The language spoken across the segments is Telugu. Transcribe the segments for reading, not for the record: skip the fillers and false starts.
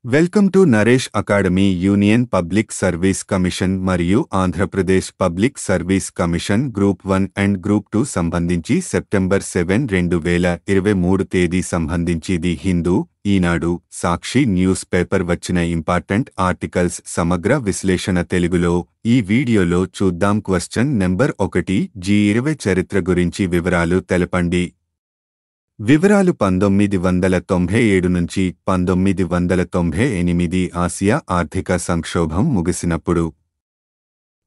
Welcome to Naresh academy. Union public service commission మరియు Andhra Pradesh public service commission group 1 and group 2 సంబంధించి సెప్టెంబర్ 7, 2023 తేదీ సంబంధించి the Hindu, Eenadu, Sakshi newspaper వచ్చిన ఇంపార్టెంట్ ఆర్టికల్స్ సమగ్ర విశ్లేషణ తెలుగులో ఈ వీడియోలో చూద్దాం. క్వశ్చన్ నెంబర్ 1, G20 చరిత్ర గురించి వివరాలు తెలపండి. వివరాలు 1997 నుంచి 1998 ఆసియా ఆర్థిక సంక్షోభం ముగిసినప్పుడు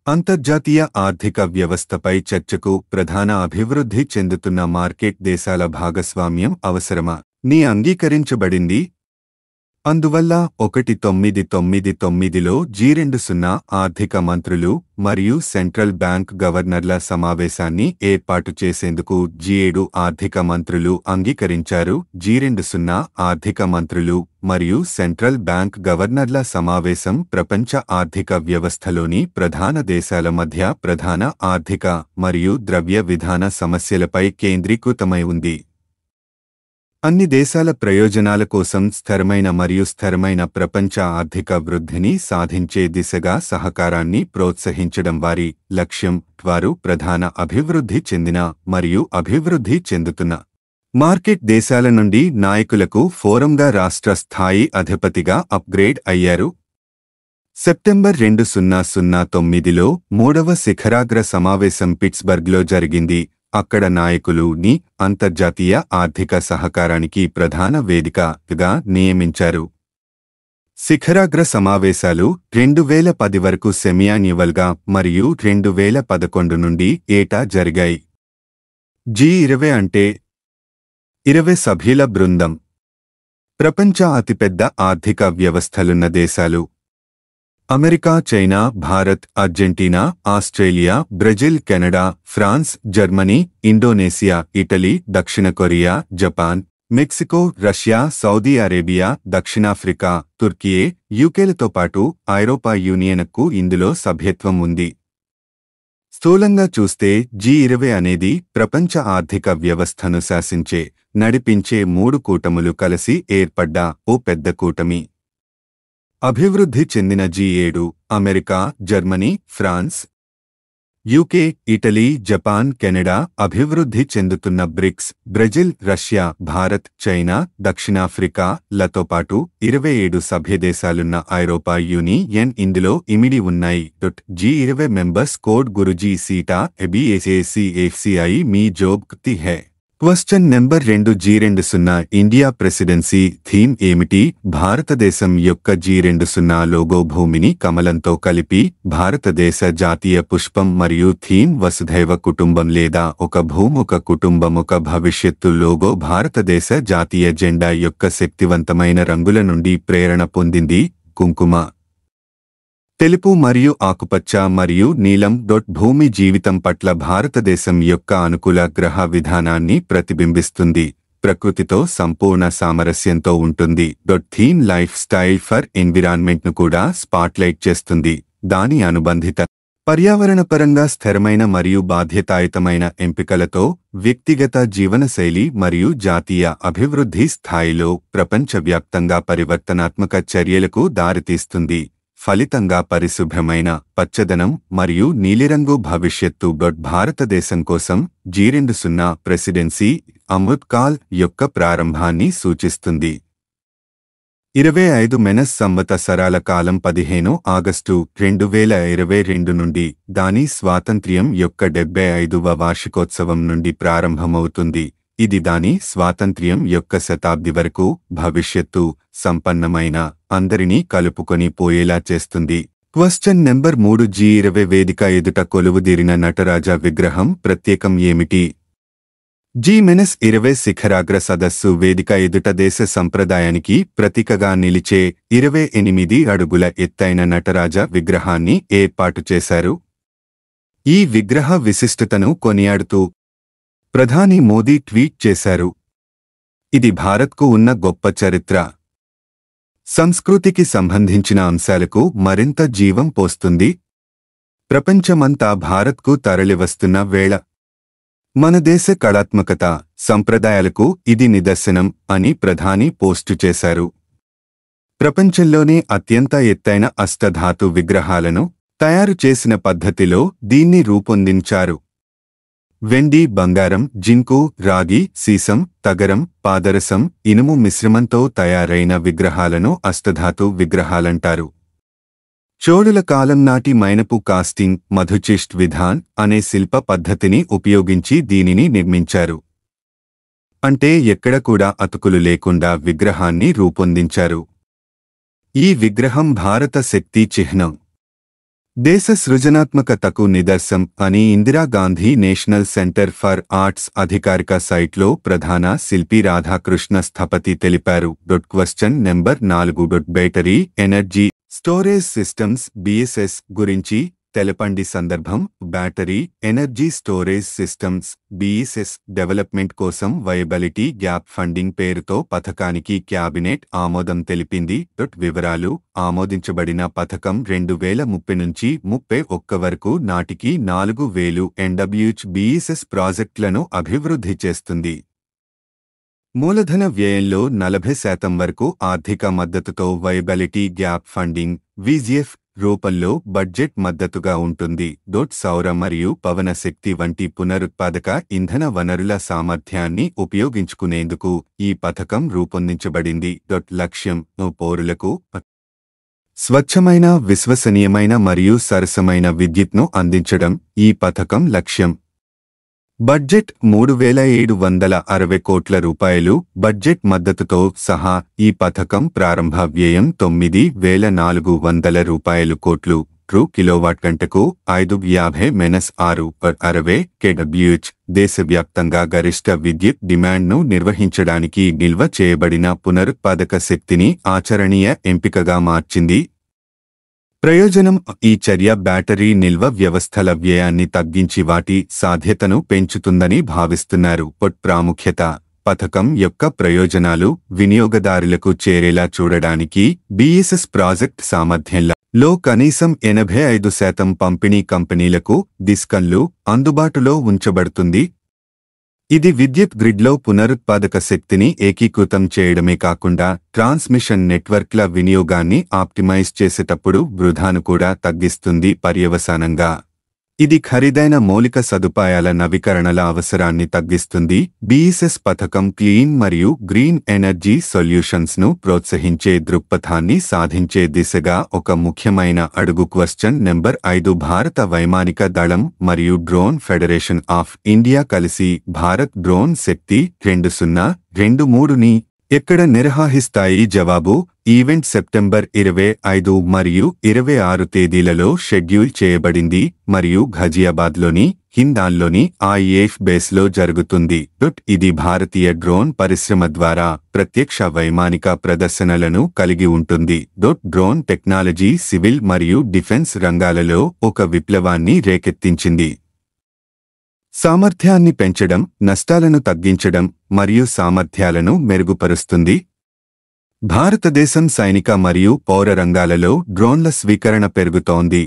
అంతర్జాతీయ ఆర్థిక వ్యవస్థపై చర్చకు ప్రధాన అభివృద్ధి చెందుతున్న మార్కెట్ దేశాల భాగస్వామ్యం అవసరమా ని అంగీకరించబడింది. అందువల్ల 1999లో G20 ఆర్థిక మంత్రులు మరియు సెంట్రల్ బ్యాంక్ గవర్నర్ల సమావేశాన్ని ఏర్పాటు చేసేందుకు G7 ఆర్థిక మంత్రులు అంగీకరించారు. G20 ఆర్థిక మంత్రులు మరియు సెంట్రల్ బ్యాంక్ గవర్నర్ల సమావేశం ప్రపంచ ఆర్థిక వ్యవస్థలోని ప్రధాన దేశాల మధ్య ప్రధాన ఆర్థిక మరియు ద్రవ్య విధాన సమస్యలపై కేంద్రీకృతమై ఉంది. అన్ని దేశాల ప్రయోజనాల కోసం స్థిరమైన మరియు స్థిరమైన ప్రపంచ ఆర్థిక వృద్ధిని సాధించే దిశగా సహకారాన్ని ప్రోత్సహించడం వారి లక్ష్యం. వారు ప్రధాన అభివృద్ధి చెందిన మరియు అభివృద్ధి చెందుతున్న మార్కెట్ దేశాల నుండి నాయకులకు ఫోరంగా రాష్ట్ర స్థాయి అధిపతిగా అప్గ్రేడ్ అయ్యారు. సెప్టెంబర్ 2009లో 3వ శిఖరాగ్ర సమావేశం పిట్స్బర్గ్లో జరిగింది. అక్కడ నాయకులు ని అంతర్జాతీయ ఆర్థిక సహకారానికి ప్రధాన వేదికగా నియమించారు. శిఖరాగ్ర సమావేశాలు 2010 వరకు సెమియాన్యువల్గా మరియు 2011 నుండి ఏటా జరిగాయి. G20 అంటే 20 సభ్యుల బృందం. ప్రపంచ అతిపెద్ద ఆర్థిక వ్యవస్థలున్న దేశాలు America, China, Bharat, Argentina, Australia, Brazil, Canada, France, Germany, Indonesia, Italy, దక్షిణ Korea, Japan, Mexico, Russia, Saudi Arabia, దక్షిణాఫ్రికా, తుర్కియే, యూకేలతో పాటు ఐరోపా యూనియన్కు ఇందులో సభ్యత్వం ఉంది. స్థూలంగా చూస్తే G20 అనేది ప్రపంచ ఆర్థిక వ్యవస్థను శాసించే, నడిపించే 3 కూటములు కలిసి ఏర్పడ్డ ఓ పెద్ద కూటమి. అభివృద్ధి చెందిన G7 America, Germany, France, UK, Italy, Japan, Canada. అభివృద్ధి చెందుతున్న BRICS Brazil, Russia, Bharat, China, దక్షిణాఫ్రికా లతో పాటు 27 సభ్యదేశాలున్న ఐరోపా యూనియన్ ఇందులో ఇమిడి ఉన్నాయి. G20 మెంబర్స్ కోడ్ గురుజీ సీటా ఎబిఎస్ఏసిఎఫ్సిఐ మీ జోబ్ క్తి హై. Question number 2, G20 India presidency theme ఏమిటి? భారతదేశం యొక్క G20 లోగో భూమిని కమలంతో కలిపి భారతదేశ జాతీయ పుష్పం మరియు థీమ్ వసుధైవ కుటుంబం లేదా ఒక భూమి ఒక కుటుంబం ఒక భవిష్యత్తు. లోగో భారతదేశ జాతీయ జెండా యొక్క శక్తివంతమైన రంగుల నుండి ప్రేరణ పొందింది. కుంకుమ, తెలుపు మరియు ఆకుపచ్చ మరియు నీలం. భూమి జీవితం పట్ల భారతదేశం యొక్క అనుకూల గ్రహ విధానాన్ని ప్రతిబింబిస్తుంది. ప్రకృతితో సంపూర్ణ సామరస్యంతో ఉంటుంది. థీమ్ లైఫ్ స్టైల్ ఫర్ ఎన్విరాన్మెంట్ను కూడా స్పాట్లైట్ చేస్తుంది. దాని అనుబంధిత పర్యావరణపరంగా స్థిరమైన మరియు బాధ్యతాయుతమైన ఎంపికలతో వ్యక్తిగత జీవనశైలి మరియు జాతీయ అభివృద్ధి స్థాయిలో ప్రపంచవ్యాప్తంగా పరివర్తనాత్మక చర్యలకు దారితీస్తుంది. ఫలితంగా పరిశుభ్రమైన పచ్చదనం మరియు నీలిరంగు భవిష్యత్తు. భారతదేశం కోసం G20 ప్రెసిడెన్సీ అమృత్ కాల్ యొక్క ప్రారంభాన్ని సూచిస్తుంది. 25 మెనస్ సంవత్సరాల కాలం 15 ఆగస్టు 2022 నుండి దాని స్వాతంత్ర్యం యొక్క 75వ వార్షికోత్సవం నుండి ప్రారంభమవుతుంది. ఇది దాని స్వాతంత్ర్యం యొక్క శతాబ్ది వరకు భవిష్యత్తు సంపన్నమైన అందరినీ కలుపుకొని పోయేలా చేస్తుంది. క్వశ్చన్ నెంబర్ 3, G20 వేదిక ఎదుట కొలువుదీరిన నటరాజ విగ్రహం ప్రత్యేకం ఏమిటి? G20 శిఖరాగ్ర సదస్సు వేదిక ఎదుట దేశ సంప్రదాయానికి ప్రతీకగా నిలిచే 28 అడుగుల ఎత్తైన నటరాజ విగ్రహాన్ని ఏర్పాటు చేశారు. ఈ విగ్రహ విశిష్టతను కొనియాడుతూ ప్రధాని మోదీ ట్వీట్ చేశారు. ఇది భారత్కు ఉన్న గొప్ప చరిత్ర, సంస్కృతికి సంబంధించిన అంశాలకు మరింత జీవం పోస్తుంది. ప్రపంచమంతా భారత్కు తరలివస్తున్న వేళ మన దేశ కళాత్మకత, సంప్రదాయాలకు ఇది నిదర్శనం అని ప్రధాని పోస్టు చేశారు. ప్రపంచంలోనే అత్యంత ఎత్తైన అష్టధాతు విగ్రహాలను తయారు చేసిన పద్ధతిలో దీన్ని రూపొందించారు. వెండి, బంగారం, జింకు, రాగి, సీసం, తగరం, పాదరసం, ఇనుము మిశ్రమంతో తయారైన విగ్రహాలను అష్టధాతు విగ్రహాలంటారు. చోళుల కాలం నాటి మైనపు కాస్టింగ్ మధుచిష్ట్ విధాన్ అనే శిల్ప పద్ధతిని ఉపయోగించి దీనిని నిర్మించారు. అంటే ఎక్కడ కూడా అతుకులు లేకుండా విగ్రహాన్ని రూపొందించారు. ఈ విగ్రహం భారత శక్తి చిహ్నం, దేశ సృజనాత్మకతకు నిదర్శనం అని Indira Gandhi national centre for arts అధికారిక సైట్లో ప్రధాన శిల్పి రాధాకృష్ణ స్థపతి తెలిపారు. Question number 4. Battery energy storage systems BSS గురించి తెలపండి. సందర్భం: battery energy storage systems BSS development కోసం వయబిలిటీ గ్యాప్ ఫండింగ్ పేరుతో పథకానికి క్యాబినెట్ ఆమోదం తెలిపింది. వివరాలు: ఆమోదించబడిన పథకం 2030 నుంచి 31 వరకు నాటికి 4000 NWH BSS ప్రాజెక్టులను అభివృద్ధి చేస్తుంది. మూలధన వ్యయంలో 40% వరకు ఆర్థిక మద్దతుతో వయబిలిటీ గ్యాప్ ఫండింగ్ VGF రూపంలో బడ్జెట్ మద్దతుగా ఉంటుంది. సౌర మరియు పవన శక్తి వంటి పునరుత్పాదక ఇంధన వనరుల సామర్థ్యాన్ని ఉపయోగించుకునేందుకు ఈ పథకం రూపొందించబడింది. లక్ష్యం: పౌరులకు స్వచ్ఛమైన, విశ్వసనీయమైన మరియు సరసమైన విద్యుత్ను అందించడం ఈ పథకం లక్ష్యం. బడ్జెట్ 3760 కోట్ల రూపాయలు. బడ్జెట్ మద్దతుతో సహా ఈ పథకం ప్రారంభ వ్యయం 9400 కోట్లు. కిలోవాట్ గంటకు 550-660 kWh. దేశవ్యాప్తంగా గరిష్ట విద్యుత్ డిమాండ్ను నిర్వహించడానికి నిల్వ చేయబడిన పునరుత్పాదక శక్తిని ఆచరణీయ ఎంపికగా మార్చింది. ప్రయోజనం: ఈ చర్య బ్యాటరీ నిల్వ వ్యవస్థల వ్యయాన్ని తగ్గించి వాటి సాధ్యతను పెంచుతుందని భావిస్తున్నారు. ప్రాముఖ్యత: పథకం యొక్క ప్రయోజనాలు వినియోగదారులకు చేరేలా చూడడానికి BSS ప్రాజెక్ట్ సామర్థ్యంలో కనీసం 85% పంపిణీ కంపెనీలకు డిస్కన్లు అందుబాటులో ఉంచబడుతుంది. ఇది విద్యుత్ గ్రిడ్లో పునరుత్పాదక శక్తిని ఏకీకృతం చేయడమే కాకుండా ట్రాన్స్మిషన్ నెట్వర్క్ల వినియోగాన్ని ఆప్టిమైజ్ చేసేటప్పుడు వృధాను కూడా తగ్గిస్తుంది. పర్యవసానంగా ఇది ఖరీదైన మౌలిక సదుపాయాల నవీకరణల అవసరాన్ని తగ్గిస్తుంది. BSS పథకం క్లీన్ మరియు గ్రీన్ ఎనర్జీ సొల్యూషన్స్ను ప్రోత్సహించే దృక్పథాన్ని సాధించే దిశగా ఒక ముఖ్యమైన అడుగు. Question number 5. భారత వైమానిక దళం మరియు డ్రోన్ ఫెడరేషన్ ఆఫ్ ఇండియా కలిసి భారత్ డ్రోన్ శక్తి 2023ని ఎక్కడ నిర్వహిస్తాయి? జవాబు: ఈవెంట్ సెప్టెంబర్ 25 మరియు 26 తేదీలలో షెడ్యూల్ చేయబడింది మరియు ఘజియాబాద్లోని హిందాన్లోని IAF బేస్లో జరుగుతుంది. ఇది భారతీయ డ్రోన్ పరిశ్రమ ద్వారా ప్రత్యక్ష వైమానిక ప్రదర్శనలను కలిగి ఉంటుంది. డ్రోన్ టెక్నాలజీ సివిల్ మరియు డిఫెన్స్ రంగాలలో ఒక విప్లవాన్ని రేకెత్తించింది. సామర్థ్యాన్ని పెంచడం, నష్టాలను తగ్గించడం మరియు సామర్థ్యాలను మెరుగుపరుస్తుంది. భారతదేశం సైనిక మరియు పౌర రంగాలలో డ్రోన్ల స్వీకరణ పెరుగుతోంది.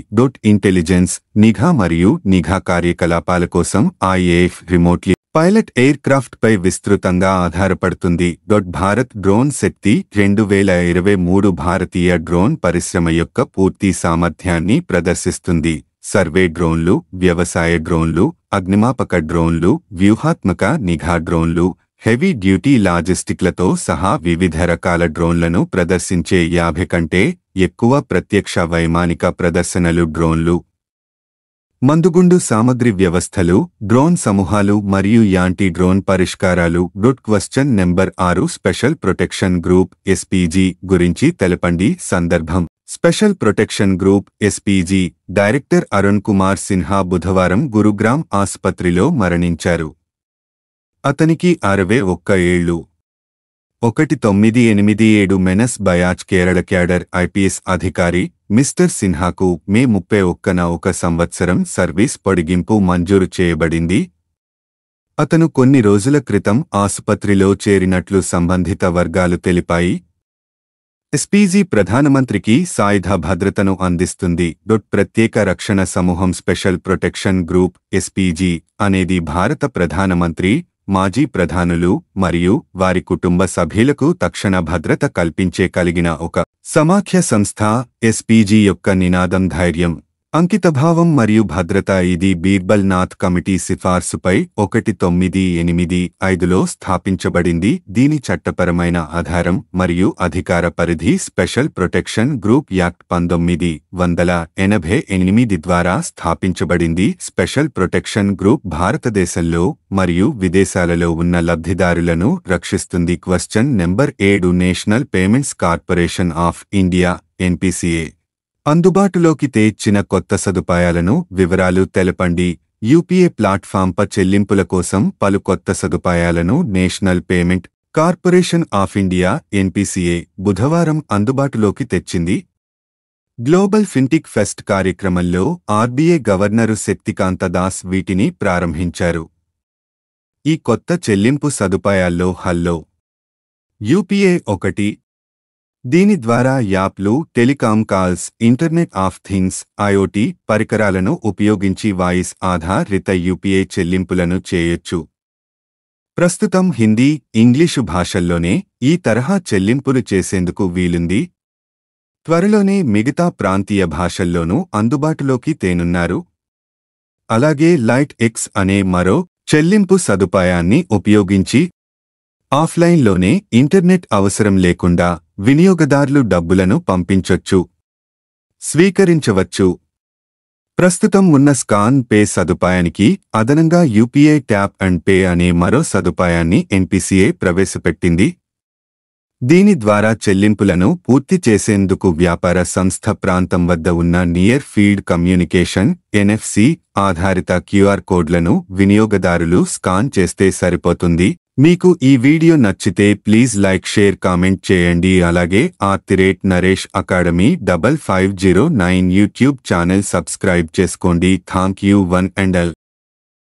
ఇంటెలిజెన్స్, నిఘా మరియు నిఘా కార్యకలాపాల కోసం IAF remotely pilot aircraft పై విస్తృతంగా ఆధారపడుతుంది. భారత్ డ్రోన్ శక్తి 2023 భారతీయ డ్రోన్ పరిశ్రమ యొక్క పూర్తి సామర్థ్యాన్ని ప్రదర్శిస్తుంది. సర్వే డ్రోన్లు, వ్యవసాయ డ్రోన్లు, అగ్నిమాపక డ్రోన్లు, వ్యూహాత్మక నిఘా డ్రోన్లు, హెవీ డ్యూటీ లాజిస్టిక్లతో సహా వివిధ రకాల డ్రోన్లను ప్రదర్శించే 50 కంటే ఎక్కువ ప్రత్యక్ష వైమానిక ప్రదర్శనలు. డ్రోన్లు, మందుగుండు సామగ్రి వ్యవస్థలు, డ్రోన్ సమూహాలు మరియు యాంటీ డ్రోన్ పరిష్కారాలు. Question number 6. Special protection group SPG గురించి తెలపండి. సందర్భం: special protection group SPG director Arun Kumar Sinha బుధవారం గురుగ్రామ్ ఆసుపత్రిలో మరణించారు. అతనికి 61 ఏళ్లు. 1987 menace bias Kerala cadre IPS అధికారి. మిస్టర్ సిన్హాకు మే 31న 1 సంవత్సరం సర్వీస్ పొడిగింపు మంజూరు చేయబడింది. అతను కొన్ని రోజుల క్రితం ఆసుపత్రిలో చేరినట్లు సంబంధిత వర్గాలు తెలిపాయి. SPG ప్రధానమంత్రికి సాయుధ భద్రతను అందిస్తుంది. ప్రత్యేక రక్షణ సమూహం స్పెషల్ ప్రొటెక్షన్ గ్రూప్ SPG అనేది భారత ప్రధానమంత్రి మాజీ ప్రధానులు మరియు వారి కుటుంబ సభ్యులకు తక్షణ భద్రత కల్పించే కలిగిన ఒక సమాఖ్య సంస్థ. ఎస్పీజీ యొక్క నినాదం ధైర్యం, అంకితభావం మరియు భద్రత. ఇది బీర్బల్ నాథ్ కమిటీ సిఫార్సుపై 1985లో స్థాపించబడింది. దీని చట్టపరమైన ఆధారం మరియు అధికార పరిధి స్పెషల్ ప్రొటెక్షన్ గ్రూప్ యాక్ట్ 1988 ద్వారా స్థాపించబడింది. స్పెషల్ ప్రొటెక్షన్ గ్రూప్ భారతదేశంలో మరియు విదేశాలలో ఉన్న లబ్ధిదారులను రక్షిస్తుంది. Question number 7. National payments corporation of India NPCI అందుబాటులోకి తెచ్చిన కొత్త సదుపాయాలను వివరాలు తెలపండి. యూపీఏ ప్లాట్ఫాంపై చెల్లింపుల కోసం పలు కొత్త సదుపాయాలను national payment corporation of India NPCI బుధవారం అందుబాటులోకి తెచ్చింది. గ్లోబల్ ఫిన్టెక్ ఫెస్ట్ కార్యక్రమంలో ఆర్బీఐ గవర్నరు శక్తికాంత దాస్ వీటిని ప్రారంభించారు. ఈ కొత్త చెల్లింపు సదుపాయాల్లో హల్లో యూపీఏ ఒకటి. దీని ద్వారా యాప్లు, telecom calls, internet of things IoT పరికరాలను ఉపయోగించి వాయిస్ ఆధారిత యూపీఐ చెల్లింపులను చేయొచ్చు. ప్రస్తుతం హిందీ, ఇంగ్లీషు భాషల్లోనే ఈ తరహా చెల్లింపులు చేసేందుకు వీలుంది. త్వరలోనే మిగతా ప్రాంతీయ భాషల్లోనూ అందుబాటులోకి తేనున్నారు. అలాగే లైట్ ఎక్స్ అనే మరో చెల్లింపు సదుపాయాన్ని ఉపయోగించి ఆఫ్లైన్లోనే ఇంటర్నెట్ అవసరం లేకుండా వినియోగదారులు డబ్బులను పంపించొచ్చు, స్వీకరించవచ్చు. ప్రస్తుతం ఉన్న స్కాన్ పే సదుపాయానికి అదనంగా యూపీఐ ట్యాప్ అండ్ పే అనే మరో సదుపాయాన్ని ఎన్పీసీఏ ప్రవేశపెట్టింది. దీని ద్వారా చెల్లింపులను పూర్తి చేసేందుకు వ్యాపార సంస్థ ప్రాంతం వద్ద ఉన్న నియర్ ఫీల్డ్ కమ్యూనికేషన్ ఎన్ఎఫ్సి ఆధారిత క్యూఆర్ కోడ్లను వినియోగదారులు స్కాన్ చేస్తే సరిపోతుంది. మీకు ఈ వీడియో నచ్చితే ప్లీజ్ లైక్, షేర్, కామెంట్ చేయండి. అలాగే @Naresh academy 5509 YouTube channel subscribe చేసుకోండి. Thank you one and all.